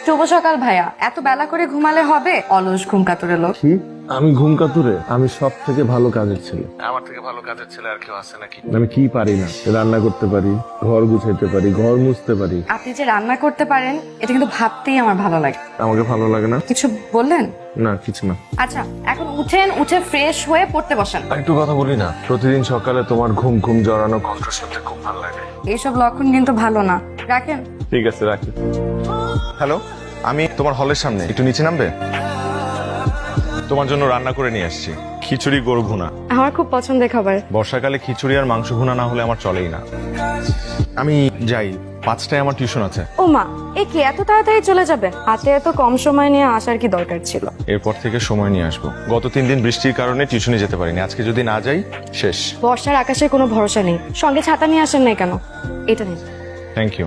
শুভ সকাল ভাইয়া। এত বেলা করে ঘুমালে হবে? অলস ঘুম কাতুরে লোক। কি? আমি ঘুম কাতুরে? আমি সব থেকে ভালো কাজের ছেলে। আমার থেকে ভালো কাজের ছেলে আর কেউ আছে নাকি? আমি কি পারি না? রান্না করতে পারি, ঘর গুছাইতে পারি, ঘর মুছতে পারি। আপনি যে রান্না করতে পারেন এটা কিন্তু ভাবতেই আমার ভালো লাগে। আমাকে ভালো লাগে না? কিছু বললেন? না, কিছু না। আচ্ছা, এখন উঠেন, উঠে ফ্রেশ হয়ে পড়তে বসেন। আর একটু কথা বলি না? প্রতিদিন সকালে তোমার ঘুম ঘুম জড়ানো কণ্ঠ শুনতে খুব ভালো লাগে। এইসব লক্ষণ কিন্তু ভালো না, রাখেন। ঠিক আছে, রাখি। হ্যালো, আমি তোমার হলের সামনে, একটু নিচে নামবে? তোমার জন্য রান্না করে নিয়ে আসছি, খিচুড়ি গরু ভুনা। আমার খুব পছন্দের খাবার। বর্ষাকালে খিচুড়ি আর মাংস ভুনা না হলে আমার চলেই না। আমি যাই, 5টায় আমার টিউশন আছে। ও মা, এ কি এত তাড়াতাড়ি চলে যাবে? হাতে এত কম সময় নিয়ে আসার কি দরকার ছিল? এরপর থেকে সময় নিয়ে আসবো। গত 3 দিন বৃষ্টির কারণে টিউশনে যেতে পারিনি, আজকে যদি না যাই শেষ। বর্ষার আকাশে কোনো ভরসা নেই, সঙ্গে ছাতা নিয়ে আসেন নাই কেন? এটা নিন। Thank you.